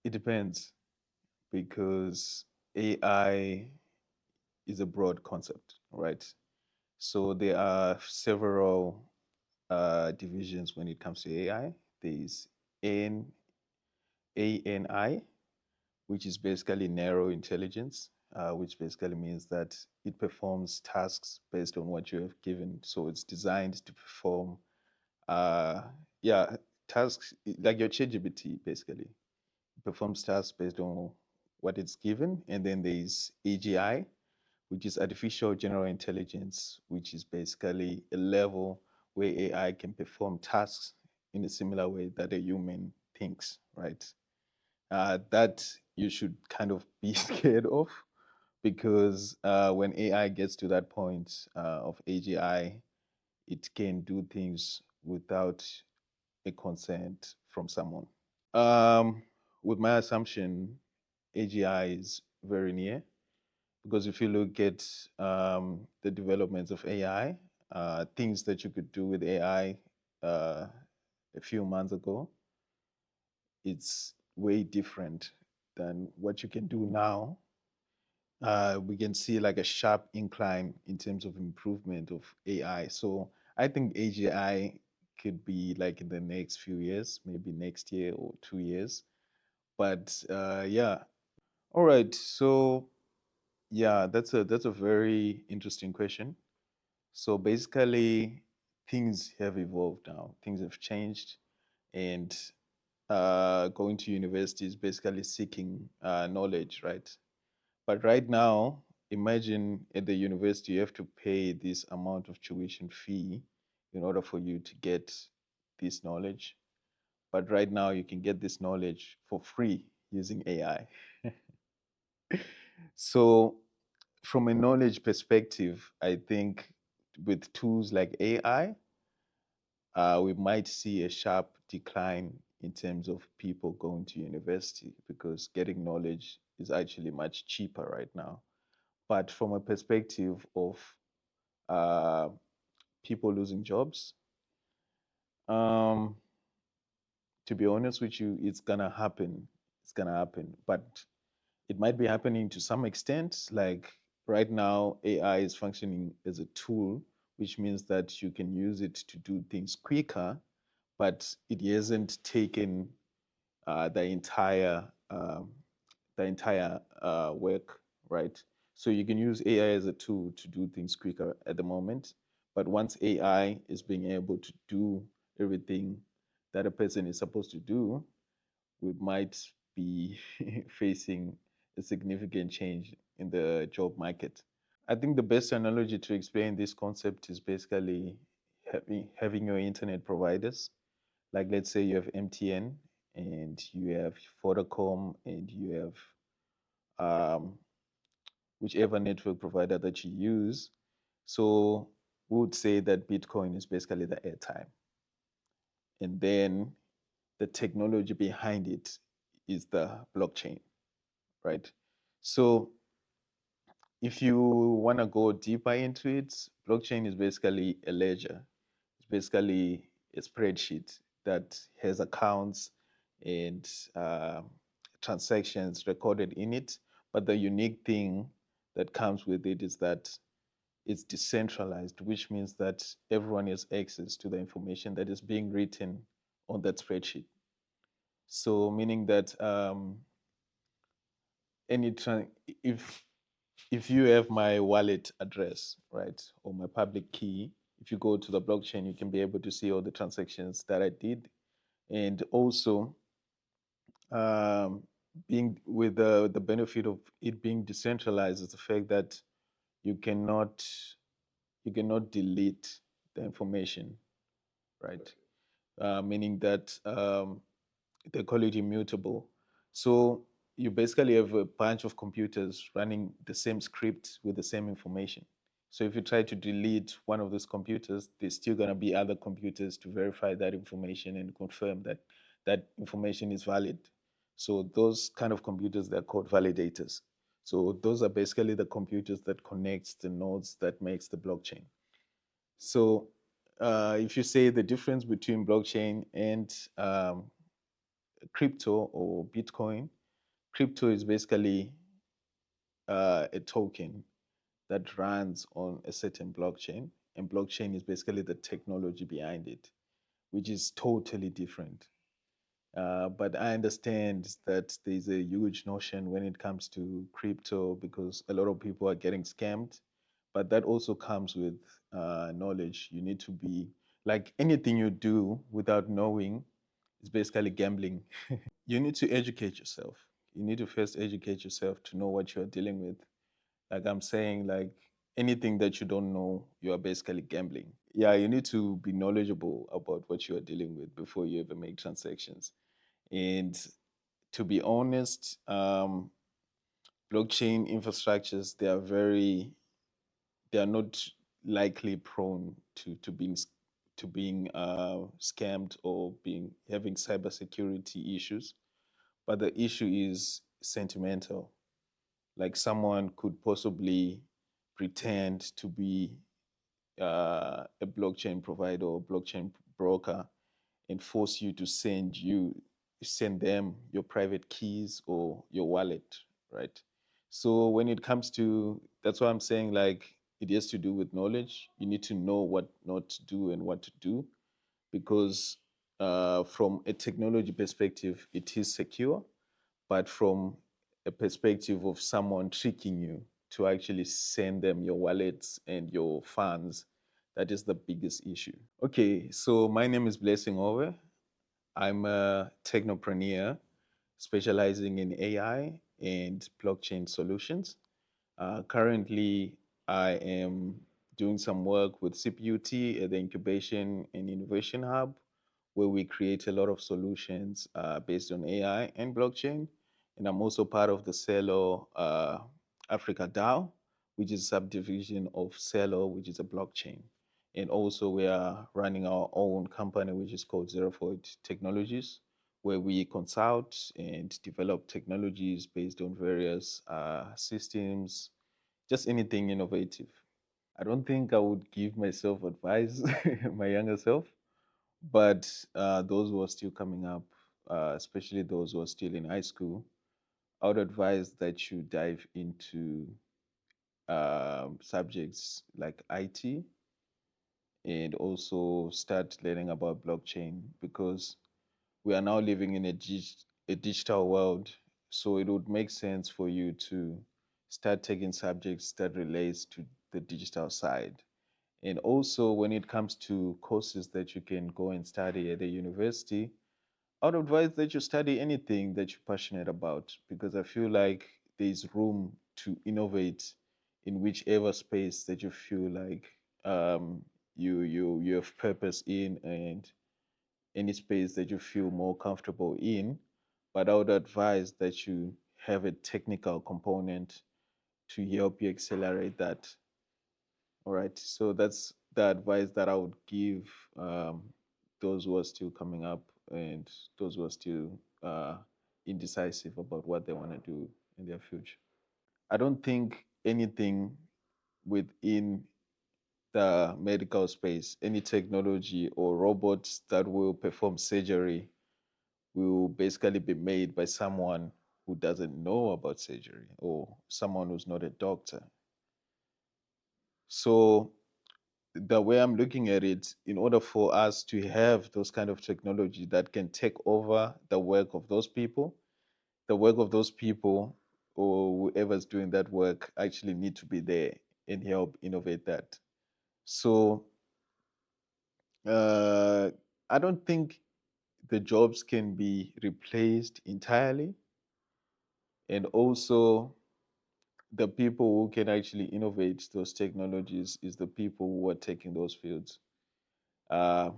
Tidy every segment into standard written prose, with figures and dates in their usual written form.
It depends because AI is a broad concept, right? So there are several divisions when it comes to AI. There's N ANI, which is basically narrow intelligence, which basically means that it performs tasks based on what you have given. So it's designed to perform, uh, yeah, tasks like your ChatGPT basically performs tasks based on what it's given. And then there's AGI, which is artificial general intelligence, which is basically a level where AI can perform tasks in a similar way that a human thinks, right? That you should kind of be scared of because when AI gets to that point of AGI, it can do things without a consent from someone. Um, with my assumption, AGI is very near because if you look at the developments of AI, things that you could do with AI a few months ago, it's way different than what you can do now. We can see like a sharp incline in terms of improvement of AI. So I think AGI could be like in the next few years, maybe next year or 2 years. But yeah, all right. So yeah, that's a very interesting question. So basically, things have evolved now. Things have changed, and going to university is basically seeking knowledge, right? But right now, imagine at the university you have to pay this amount of tuition fee in order for you to get this knowledge. But right now, you can get this knowledge for free using AI. So, from a knowledge perspective, I think with tools like AI, we might see a sharp decline in terms of people going to university because getting knowledge is actually much cheaper right now. But from a perspective of uh, people losing jobs, um, to be honest with you, it's gonna happen. It's gonna happen, but it might be happening to some extent. Like right now, AI is functioning as a tool, which means that you can use it to do things quicker, but it hasn't taken the entire work, right? So you can use AI as a tool to do things quicker at the moment, but once AI is being able to do everything that a person is supposed to do, we might be facing a significant change in the job market. I think the best analogy to explain this concept is basically having your internet providers. Like, let's say you have MTN and you have Vodacom and you have whichever network provider that you use. So, we would say that Bitcoin is basically the airtime. And then the technology behind it is the blockchain, right? So, if you want to go deeper into it, blockchain is basically a ledger. It's basically a spreadsheet that has accounts and transactions recorded in it. But the unique thing that comes with it is that it's decentralized, which means that everyone has access to the information that is being written on that spreadsheet. So, meaning that any if you have my wallet address, right, or my public key, if you go to the blockchain, you can be able to see all the transactions that I did. And also, um, being with the benefit of it being decentralized is the fact that you cannot delete the information, right? Meaning that they call it immutable. So you basically have a bunch of computers running the same script with the same information. So if you try to delete one of those computers, there's still going to be other computers to verify that information and confirm that that information is valid. So those kind of computers, they're called validators. So those are basically the computers that connects the nodes that makes the blockchain. So if you say the difference between blockchain and crypto or Bitcoin. Crypto is basically a token that runs on a certain blockchain, and blockchain is basically the technology behind it, which is totally different. But I understand that there's a huge notion when it comes to crypto because a lot of people are getting scammed. But that also comes with knowledge. You need to be like anything you do without knowing is basically gambling. You need to educate yourself. You need to first educate yourself to know what you're dealing with. Like I'm saying, like anything that you don't know, you are basically gambling. Yeah, you need to be knowledgeable about what you are dealing with before you ever make transactions. And to be honest, blockchain infrastructures they are not likely prone to being scammed or being having cybersecurity issues. But the issue is sentimental. Like someone could possibly pretend to be a blockchain provider or blockchain broker and force you to send them your private keys or your wallet, right? So when it comes to that's why I'm saying like it has to do with knowledge. You need to know what not to do and what to do because from a technology perspective, it is secure, but from a perspective of someone tricking you to actually send them your wallets and your funds, that is the biggest issue. Okay, so my name is Blessing Over. I'm a technopreneur specializing in AI and blockchain solutions. Currently, I am doing some work with CPUT at the Incubation and Innovation Hub, where we create a lot of solutions based on AI and blockchain. And I'm also part of the Celo Africa DAO, which is a subdivision of Celo, which is a blockchain. And also, we are running our own company, which is called Zero Void Technologies, where we consult and develop technologies based on various systems, just anything innovative. I don't think I would give myself advice, my younger self, but those who are still coming up, especially those who are still in high school, I would advise that you dive into subjects like IT and also start learning about blockchain because we are now living in a digital world. So it would make sense for you to start taking subjects that relates to the digital side. And also when it comes to courses that you can go and study at a university, I would advise that you study anything that you're passionate about because I feel like there's room to innovate in whichever space that you feel like you have purpose in and any space that you feel more comfortable in. But I would advise that you have a technical component to help you accelerate that. All right. So that's the advice that I would give those who are still coming up and those who are still indecisive about what they want to do in their future. I don't think anything within the medical space, any technology or robots that will perform surgery will basically be made by someone who doesn't know about surgery or someone who's not a doctor. So the way I'm looking at it, in order for us to have those kind of technology that can take over the work of those people, the work of those people or whoever's doing that work actually need to be there and help innovate that. So uh, I don't think the jobs can be replaced entirely. And also, the people who can actually innovate those technologies is the people who are taking those fields. Uh,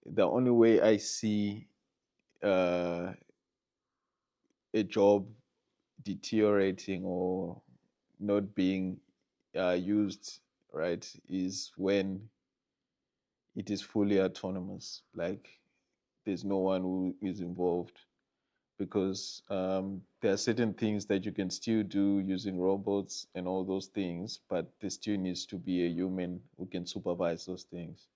the only way I see uh, a job deteriorating or not being used right is when it is fully autonomous. Like there's no one who is involved because there are certain things that you can still do using robots and all those things, but there still needs to be a human who can supervise those things.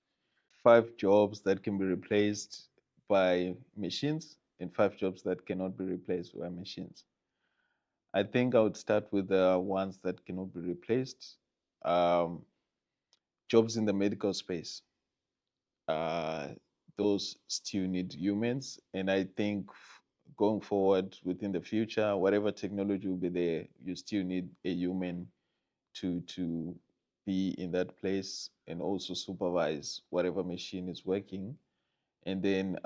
Five jobs that can be replaced, by machines and 5 jobs that cannot be replaced by machines. I think I would start with the ones that cannot be replaced. Um, Jobs in the medical space. Uh, those still need humans, and I think going forward within the future, whatever technology will be there, you still need a human to be in that place and also supervise whatever machine is working. And then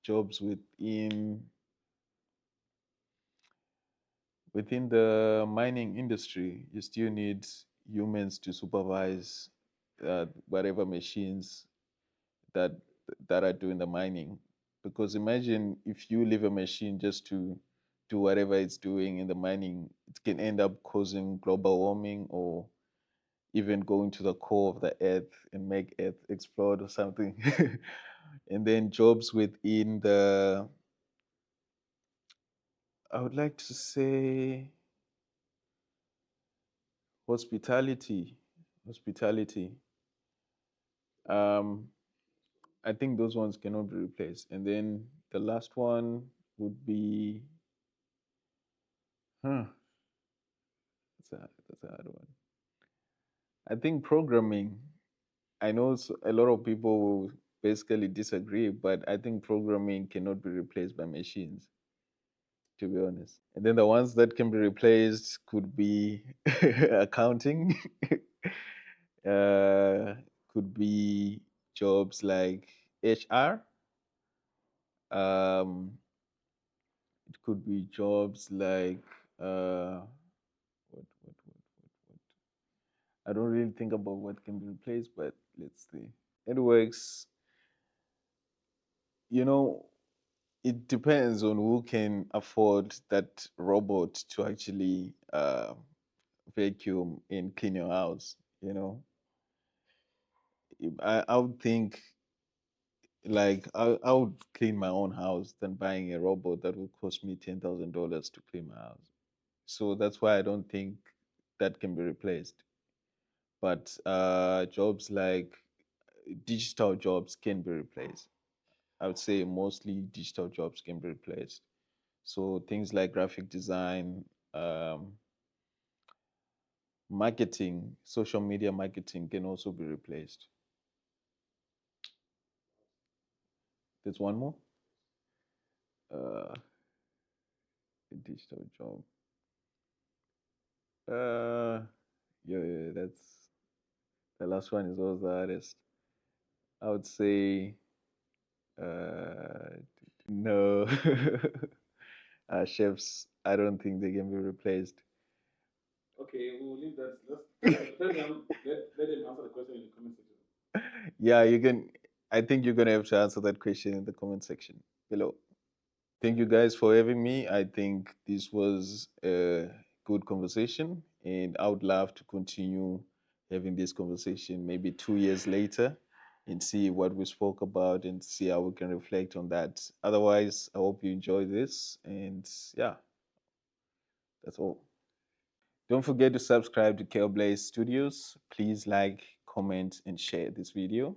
jobs within the mining industry, you still need humans to supervise whatever machines that that are doing the mining. Because imagine if you leave a machine just to do whatever it's doing in the mining, it can end up causing global warming or even going to the core of the earth and make earth explode or something. And then jobs within the, I would like to say, hospitality. Hospitality. Um, I think those ones cannot be replaced. And then the last one would be, huh, that's a hard one. I think programming. I know a lot of people will basically disagree, but I think programming cannot be replaced by machines, to be honest. And then the ones that can be replaced could be accounting, uh, could be jobs like HR, it could be jobs like what? I don't really think about what can be replaced, but let's see. It works, you know, it depends on who can afford that robot to actually vacuum and clean your house. You know, I would think like I would clean my own house than buying a robot that will cost me $10,000 to clean my house. So that's why I don't think that can be replaced. But jobs like digital jobs can be replaced. I would say mostly digital jobs can be replaced. So things like graphic design, um, marketing, social media marketing can also be replaced. There's one more. Uh, a digital job. Uh, yeah, that's the last one is also the hardest. I would say uh, no. Chefs, I don't think they can be replaced. Okay, we'll leave that. Let them answer the question in the comment section. Yeah, you can. I think you're gonna have to answer that question in the comment section below. Thank you guys for having me. I think this was a good conversation, and I would love to continue having this conversation maybe 2 years later and see what we spoke about and see how we can reflect on that. Otherwise, I hope you enjoy this, and yeah, that's all. Don't forget to subscribe to Blaze Studios. Please like, comment, and share this video.